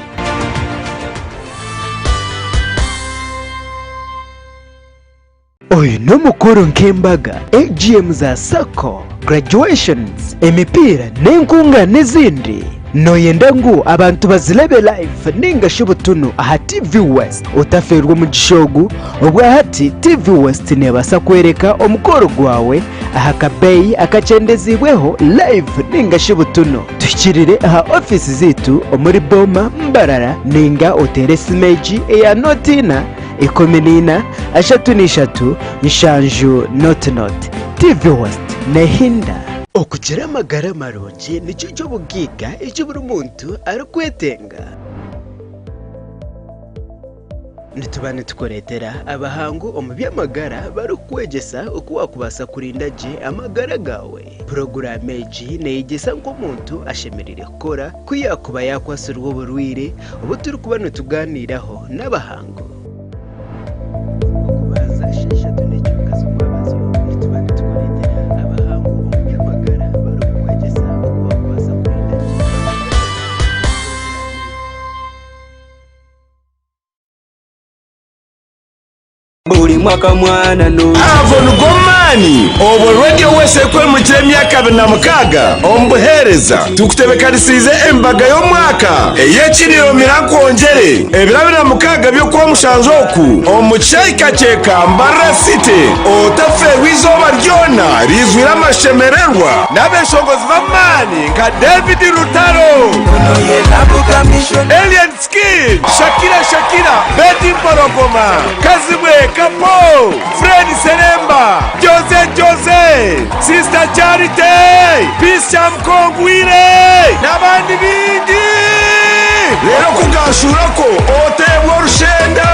oyu n'umukoro nk'embaga AGM za Sako graduations emipira n'enkunga n'izindi noyenda ngu abantu bazilebe live ningasho butunu aha TV West utaferwa mu gishogu ubwa hati TV West nebasa kwereka omukoro gwawe aha kabeyi akacendezibweho live ningasho butunu tukirire aha office zitu omuri Boma Mbarara ninga otere simeji ya notina 13 nshanju not TV West nehinda okugira amagara marungi nicyo cyo bugiga icyo buri muntu arikwetenga nitubane tukoretera abahangu omu by'amagara barukwegesa uko wakubasa kurinda je amagara gawe program eji neyigesa nk'omuntu ashemerire kukora kuyakuba yakwasirwa uburwire ubu turi kubana tuganiraho n'abahangu buri mwaka mwana no Avon Gomani obo Radio West kwe mu myaka 26 ombuhereza tukutebekanisize embaga yo mwaka eyekiniro Mirankongere ebirabira mukaga byo kwa mushanjoku omucyayikacheka Mbara City otaferwa izoba ryona rizwira amashemererwa n'abeshongozi b'amani nka David Rutaro Alien Skin Shakira Betty Porogoma Kazibwe Kapo Fred Seremba Jose Sister Charity Pisam Kongwire n'abandi bindi rero kugashurako otebwa rushenda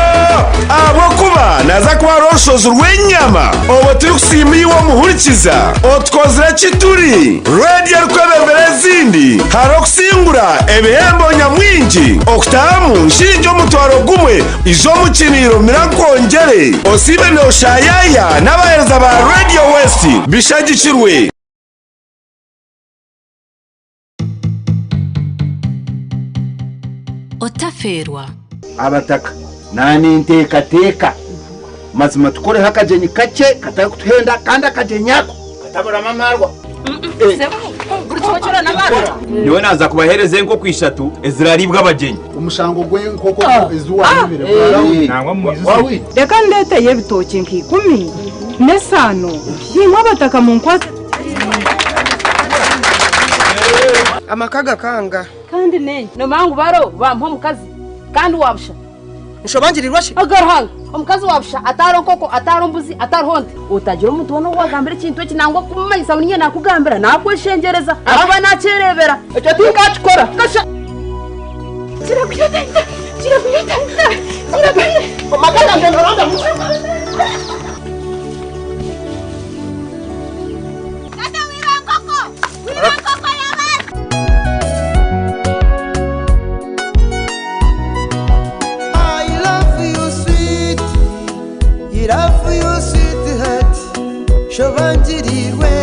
abo kuba naza kwa roshozo rw'enyama obo turi kusimbiwa muhurikiza otkozera kituri radio rwebembere zindi haro kusingura ebihembo nyamwingi okutamu nshinjo mutwaro gumwe izo mu Kinihiro Mirankongere osibe no shayaya n'abahereza ba Radio West bishagikirwe otaferwa abataka nani ntekateka mazima tukore hakajenyi kake katari kutuhenda kandi akajenyako katabura mamarwa niwe naza kubahereze nko kwishatu eziraribwa abagenyi umushango gwenkoko ezuwa nibire nangwa muizu reka ndete yebitoki nki10 nesano yinkwa abataka mu nkwata amakaga kanga kandi nenye no mangu baro bampa mukazi kandi wabusha ushobangirirwa shi agarhanga omukazi wabusha ataronkoko atarombuzi atarhonde utagira umuntu wono wagambira ikintu ekinangwa kumanyisa uninye nakugambira nakweshengereza aba nacerebera ecyo tingakikora kasha kirakuyotenda omagana ngenoranda Shobangirirwe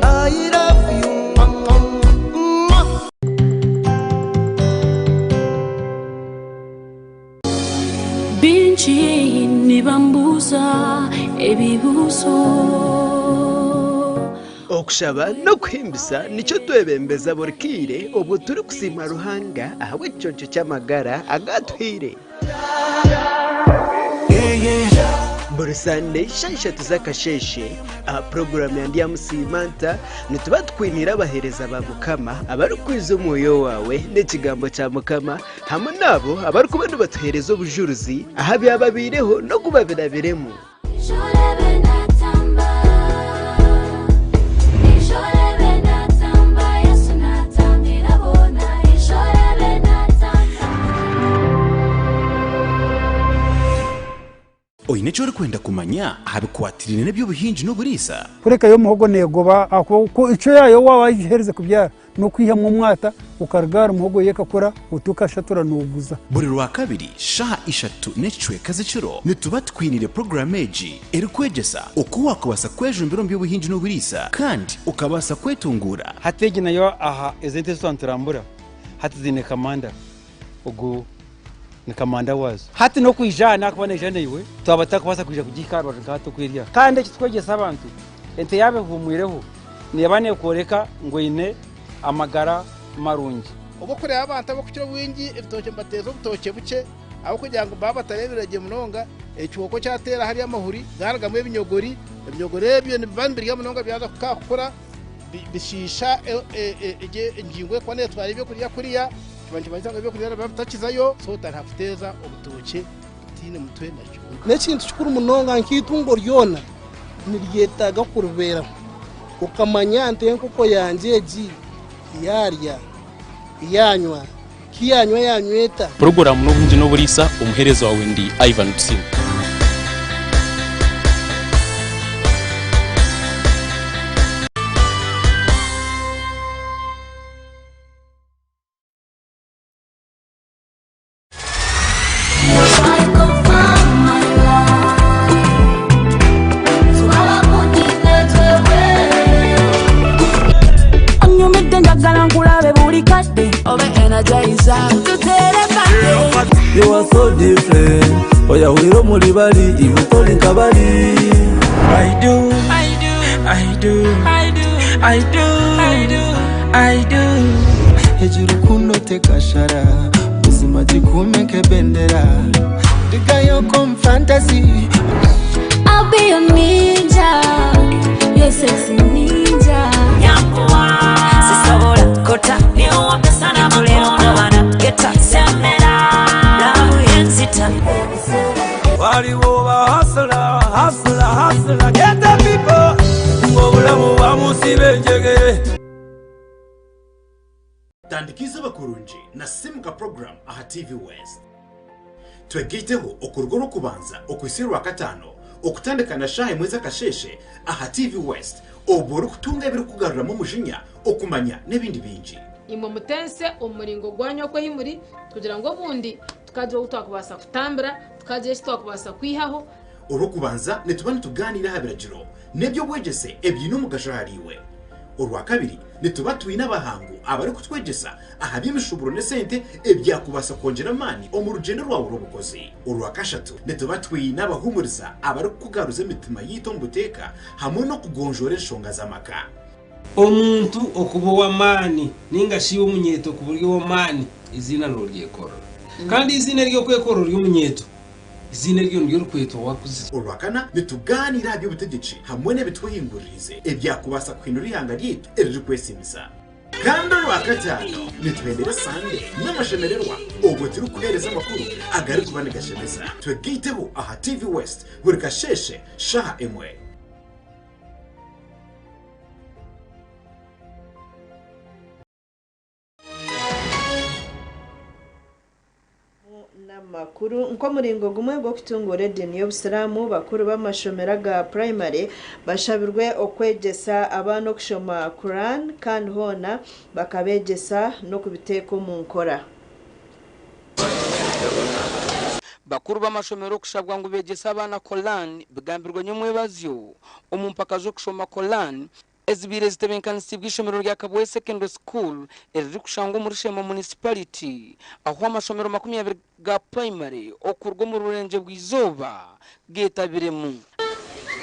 I love you Binchi nibambuza ebibuzo okushaba no kwimbisa nicyo twebembeza burkire ubwo turi kusima ruhanga ahawe cyonco cy'amagara agatwire buri Sunday shashatu z'akasheshe aha porogaramu yandi ya Musimanta nituba twinira abahereza ba Mukama abari kwiza umwoyo wawe n'ikigambo cya Mukama hamwe nabo abari kubona batuhereza ubujuruzi aha byababireho no kubabirabiremo oyine cyo kwenda kumanya habikwatirine nebyo buhinji no burisa kureka yo muhogo negoba ako ico yayo wabahereze kubyara no kwiha mu mwata ukargara muhogo yekakora utukashatura nuguza buri rwa kabiri shaha 3 necwe kaziciro nituba twinire programeji eri kwegesa uko wakubasa kwejumbiro mbyo buhinji no burisa kandi ukabasa kwetungura hatege nayo aha ezente santrambura hatizine kamanda ugu ni kamanda wazo hati no kwijana kubona ijana iwe twabata kubasa kuja kugikarwa gato kwiriya kandi kitwegesa abantu ente yabe humwireho nebane koreka ngo ine amagara marungi ubo kure abantu abo kukiro wingi ibitoke mbatezo butoke buke abo kugira ngo baba tareberaje munonga ecyuko cyatera hari amahuri garagamo ibinyogori ebyo nibambirya munonga byaza kukakura bishisha ingingo kwa ne twari byo kurya kuriya abantu bazanga byo kurya batakizayo so tarafuteza obutoke tine mutwe nacyo nekintu cyukuru munonga nkitungo ryona niryetaga kurubera ukamanya ntenko ko yanjeji yarya yanywa kiyanywa yanyweta programu n'ubundi no burisa umuherezo wawe ndi Ivan Tsim You are so different. Oya huriro muri bari ibukora inkabari. I do, I do, I do, I do, I do, I do, I do. Hejuru kuno tekashara, uzima jikumeke bendera. Digayo kom fantasy. I'll be your ninja, your sexy ninja. Nyampuwa, sisabora kota, niyo wapesa na makono wana geta semera. Waliwo ba hustler, hustler, hustler, get the people. Ngobulamu bamusibe njegere. Tandikiza bakurunji na simuka program aha TV West. Twegiteho okurugoro kubanza okwisirwa katano okutandika na shahe mweza kasheshe aha TV West oboro kutunga ibiri kugaruramo mujinya okumanya nebindi binji. Imwe mutense umuringo gwanyo ko himuri kugira ngo bundi tukaje utakubasa kutambira tukaje twakubasa kwihaho urukubanza netubane tuganira habiragiro nebyo bwegese ebyino mugashahariwe urwa kabiri netuba twina bahangu abari kutwegesa ahabyimishuburo ne sente ebyakubasa kongera mani omurugendo rwawe rubukozi urwa kashatu netuba twina bahumuriza abari kugaruza imitima yitombuteka hamwe no kugonjora enshonga z'amaka omuntu okubo wa mani ninga shiwo munyeto ku buryo wa mani izina no ryekoro kandi izina ryo kwekoro ry'umunyeto izina ryo ndyo rukweto wakuze urwakana nituganira byo butegeci hamwe n'ebitwihingurize ebyakubasa kwinura ihanga ryitu eri kwesimiza kandi olwakataano nitwendera sande n'amashemererwa obwo turi kuhereza amakuru agari kuba nigashemeza twegeitebo aha TV West buri kasheshe shaha emwe. Makuru nko muringo gumwe gwo kutungura dini y'obusiramu bakuru b'amashomera ga primary bashabirwe okwegesa abana okushoma Quran kandi hona bakabegesa no kubiteko mu nkora. bakuru b'amashomero kushabwa ngo begesa abana Quran bigambirwa nyumwe bazyo omumpaka zo kushoma Quran ezibire zitebenkanisi bw'ishomero rya Kabwe Secondary School eriri kushanga muri Shema Municipality aho amashomero 20 ga primary okurwo mu rurenje bw'izoba getabiremu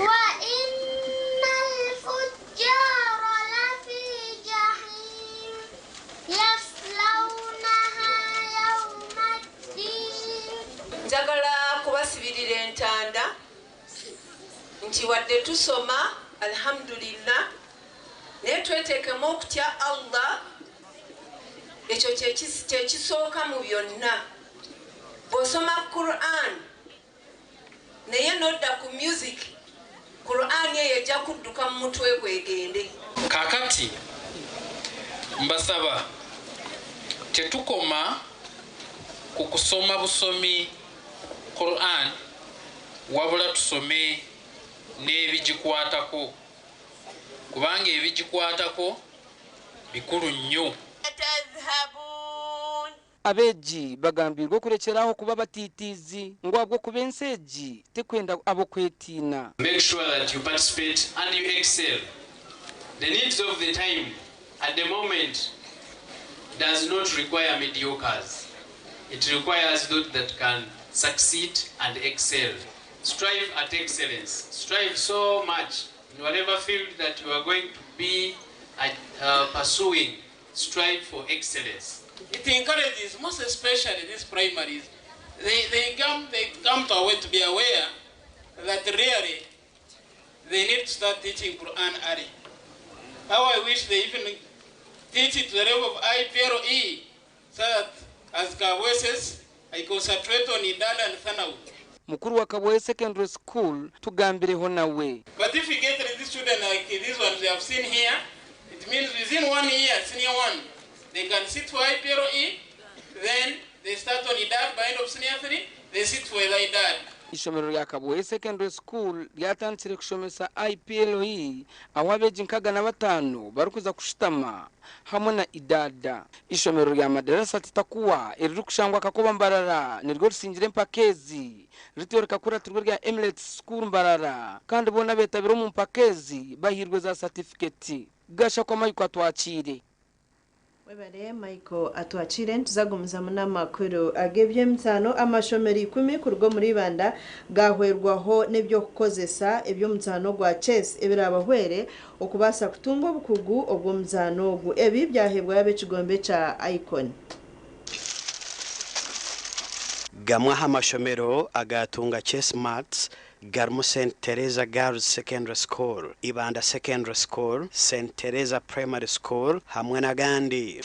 wa innal fujjara lafi jahim yaslawnaha yawmaddin. Njagala kubasibirira entanda nti wadde tusoma alhamdulillah netwetekemu okutya Allah ekyo kyekisooka mu byonna. Bw'osoma Quran naye nodda ku music Quran eyo ejja kudduka mu mutwe gwegende. Kakati mbasaba tetukoma ku kusoma busomi Quran wabula tusome n'ebigikwatako kubanga ebigikwatako bikulu nnyo. abeji bagambirwa kurekeraho kuba batitizi ngwabwo kubenseji tekwenda abo kwetina. Make sure that you participate and you excel. The needs of the time at the moment does not require mediocres. It requires those that can succeed and excel. Strive at excellence. Strive so much in whatever field that you are going to be pursuing. Strive for excellence. It encourages, most especially these primaries, they come to a way to be aware that really they need to start teaching Quran early. How I wish they even teach it to the level of IPLE, so that as Kabwe says, I concentrate on Idada and Thanawi. Mukuru wa Kabwe Secondary School tugambireho nawe. But if you get these students like these ones we have seen here, it means within 1 year, senior 1, they can sit for IPLE, then they start on IDAD, by end of senior 3, they sit for IDAD. Ishomero rya Kabwe Secondary School ryatandikire kushomesa IPLE aho abeji 5 barukuza kushitama hamwe na idada. Ishomero rya madarasa titakuwa eriri kushangwa kakoba mbarara nirwo rusingire mpakezi ritiyoreka kura turwo rya Emirates School mbarara kandi bona betabiro mu mpakezi bahirwe za certificate gasha kwa mayiko atwakire. Webare Michael atwachire tuzagumiza mu namakuru agebye mtano amashomeri 10 kurwo muri banda gahwerwaho nebyo kukozesa ebyo mtano gwa chess ebirabahwere okubasa kutunga obukugu obwo mtano gwo ebi byahebwa yabe kigombe cha Icon. Gamwa amashomero agatunga chess mats Garmu St. Teresa Girls Secondary School, Ibanda Secondary School, St. Teresa Primary School, hamwe na gandi.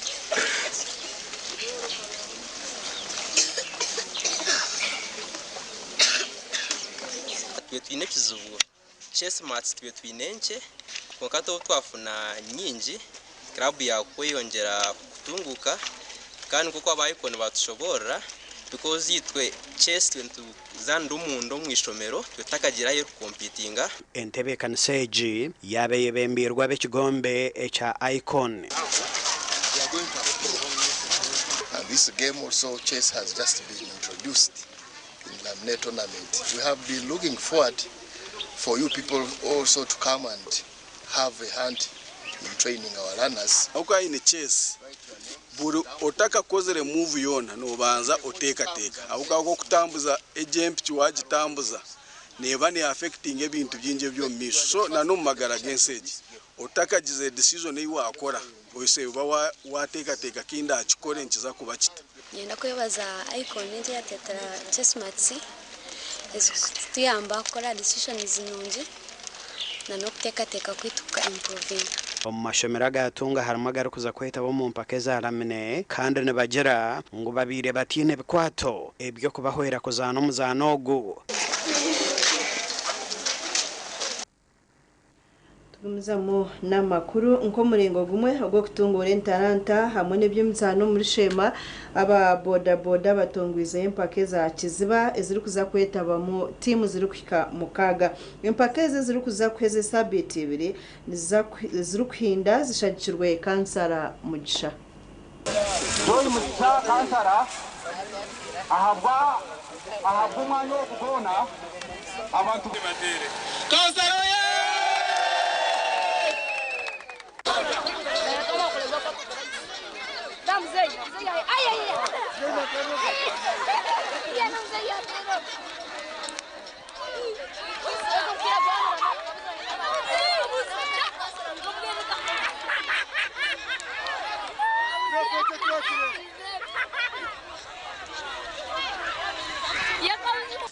Twine kizubu chess mats twinenche kwakato twafuna nyingi club ya kweyongera kutunguka kandi kuko abayikone batushobora because yitwe chess zandu mundo mwishomero twetakagira competinga entebe kanseji yabe yebembirwa bekigombe echa Icon. And this game also chess has just been introduced in Lamne tournament. We have been looking forward for you people also to come and have a hand in training our runners. Okay, in chess buru otaka kozere move yona no banza oteka aho kutambuza ejemp chiwagitambuza neba ne affecting ebintu byinje byo misho so nano magara genseji otaka gize decision iwa akora oyise uba wateka kinda akikore nkiza kuba kita yenda kwebaza Icon nje yatetera chess mats tuyamba kora decision zinunje nano kuteka kwituka improving omu mashomero agatunga harimu agari kuza kwetaba omu mpaka ezaramine kandi nibagira ngu babiire batiine bikwato eby'okubahwera kuzaana omuzaano ogu. tugumizamu n'amakuru nk'omuringo gumwe ogw'okutungura entaranta hamwe n'eby'emizano muri shema aba bodaboda batongwize empaka za kiziba eziri kuza kwetabamu tiimu ziri kuhika mukaaga. empaka ezi ziri kuza kuheza sabiti ibiri ziri kuhinda zishagikirwe kansara mugisha. Joy Mugisha kansara ahabwa umwanya wo kugona abantu batere kansara ye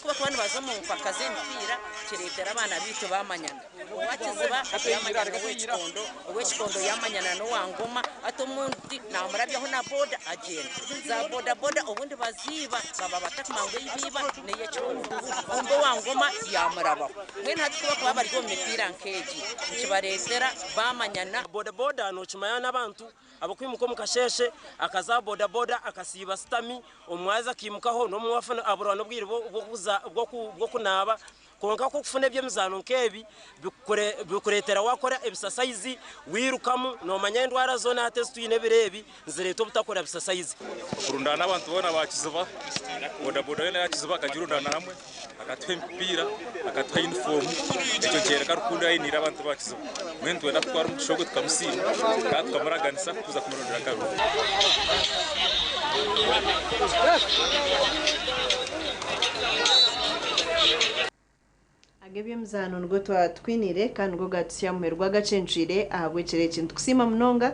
kuba kubana baza mu mpaka z'empira kiretera abana bitu bamanyana uwakiziba yamanyana uw'ekikondo yamanyana n'uwangoma ati omundi namurabyaho na boda agenda za bodaboda ubundi baziba baba batakumanga ibiba n'ey'ekikondo umbo wangoma yamurabaho mwene hati kuba kuba bari mu mipira nkeegi kibaretera bamanyana bodaboda nokimanya n'abantu abakwimuka mu kasheshe akaza bodaboda akasiba stami omwaza akimukaho n'omuwafana aburwa n'obwire bwo kunaba konka ko kufuna ebyemizano nkebi bikuretera wakora ebisasayizi wirukamu nomanya endwara zona ate zitwine ebirebi nzireeta obutakora ebisasayizi kurundana abantu bona bakiziba bodaboda yona yakiziba akagirundana hamwe akatwa emipira akatwa uniform ekyo kyereka rukundo yayinira abantu bakiziba mwene twenda kutwara omugishogo tukamusiima kandi tukamuraganisa kuza kumurondera karu. agebyemizano ngo twatwinire kandi ngo gatusyamuherwa gacenjire ahabwekire ekintu kusima munonga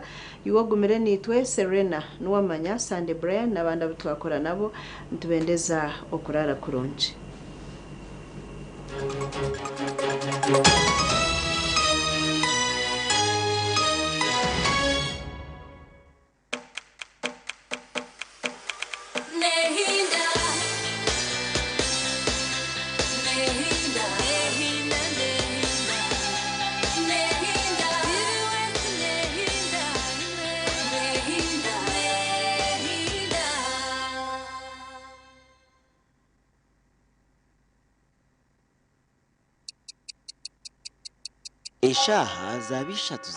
iwogumire nitwe Serena nuwamanya Sunday Brian n'abandi abo twakora nabo ntubendeza okurara kurungi. eshaaha zaaba ishatu